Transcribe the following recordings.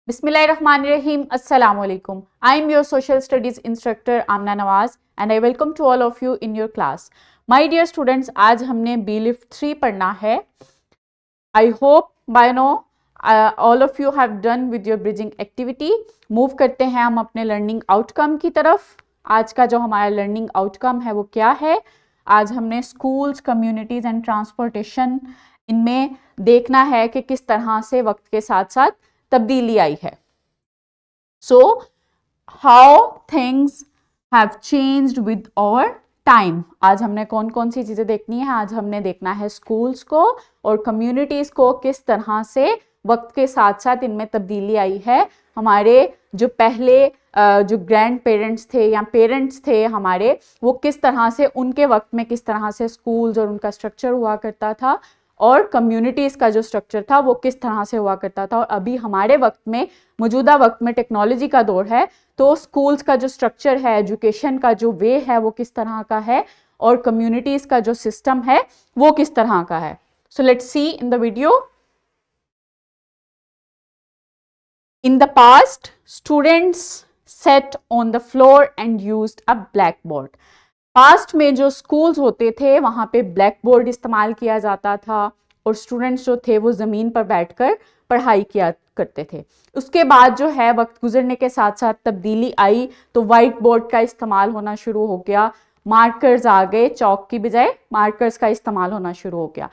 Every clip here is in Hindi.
Bismillahirrahmanirrahim. Assalamu alaikum. I am your social studies instructor Amna Nawaz and I welcome to all of you in your class. My dear students, आज हमने B-Lift 3 पढ़ना है. I hope by now all of you have done with your bridging activity. Move करते हैं हम अपने learning outcome की तरफ. आज का जो हमारा learning outcome है वो क्या है? आज हमने schools, communities and transportation इनमें देखना है कि किस तरह से वक्त के साथ साथ तब्दीली आई है. So, how things have changed with our time. आज हमने कौन कौन सी चीज़ें देखनी है? आज हमने देखना है स्कूल्स को और कम्युनिटीज़ को किस तरह से वक्त के साथ साथ इनमें तब्दीली आई है. हमारे जो पहले जो ग्रैंड पेरेंट्स थे या पेरेंट्स थे हमारे, वो किस तरह से उनके वक्त में किस तरह से स्कूल्स और उनका स्ट्रक्चर हुआ करता था और कम्युनिटीज़ का जो स्ट्रक्चर था वो किस तरह से हुआ करता था. और अभी हमारे वक्त में, मौजूदा वक्त में टेक्नोलॉजी का दौर है, तो स्कूल्स का जो स्ट्रक्चर है, एजुकेशन का जो वे है वो किस तरह का है और कम्युनिटीज़ का जो सिस्टम है वो किस तरह का है. So let's see in the video. In the past students set on the floor and used a black board. Past में जो स्कूल्स होते थे वहाँ पे ब्लैक बोर्ड इस्तेमाल किया जाता था और स्टूडेंट्स जो थे वो ज़मीन पर बैठकर पढ़ाई किया करते थे. उसके बाद जो है वक्त गुजरने के साथ साथ तब्दीली आई, तो वाइट बोर्ड का इस्तेमाल होना शुरू हो गया, मार्कर्स आ गए, चौक की बजाय मार्कर्स का इस्तेमाल होना शुरू हो गया.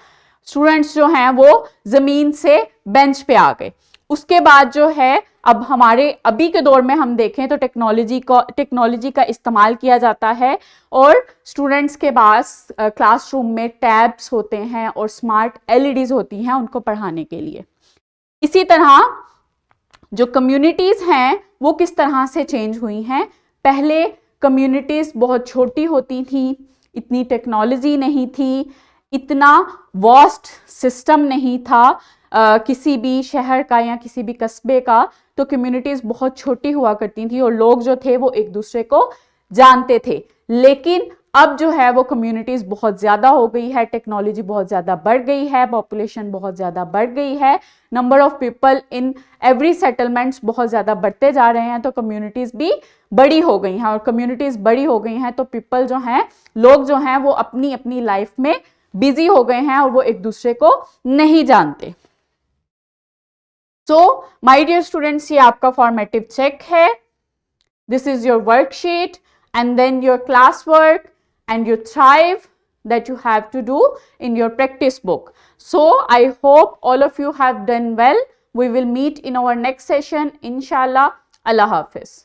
स्टूडेंट्स जो हैं वो ज़मीन से बेंच पे आ गए. उसके बाद जो है अब हमारे अभी के दौर में हम देखें तो टेक्नोलॉजी का इस्तेमाल किया जाता है और स्टूडेंट्स के पास क्लासरूम में टैब्स होते हैं और स्मार्ट एलईडीज होती हैं उनको पढ़ाने के लिए. इसी तरह जो कम्युनिटीज़ हैं वो किस तरह से चेंज हुई हैं. पहले कम्युनिटीज़ बहुत छोटी होती थी, इतनी टेक्नोलॉजी नहीं थी, इतना वास्ट सिस्टम नहीं था किसी भी शहर का या किसी भी कस्बे का, तो कम्युनिटीज़ बहुत छोटी हुआ करती थी और लोग जो थे वो एक दूसरे को जानते थे. लेकिन अब जो है वो कम्युनिटीज़ बहुत ज़्यादा हो गई है, टेक्नोलॉजी बहुत ज़्यादा बढ़ गई है, पॉपुलेशन बहुत ज़्यादा बढ़ गई है, number of people in every settlements बहुत ज़्यादा बढ़ते जा रहे हैं, तो कम्युनिटीज़ भी बड़ी हो गई हैं. और कम्युनिटीज़ बड़ी हो गई हैं तो पीपल जो हैं, लोग जो हैं वो अपनी अपनी लाइफ में बिजी हो गए हैं और वो एक दूसरे को नहीं जानते. So, my dear students, ये आपका formative check है. This is your worksheet and then your classwork and your thrive that you have to do in your practice book. So, I hope all of you have done well. We will meet in our next session, inshallah. Allah Hafiz.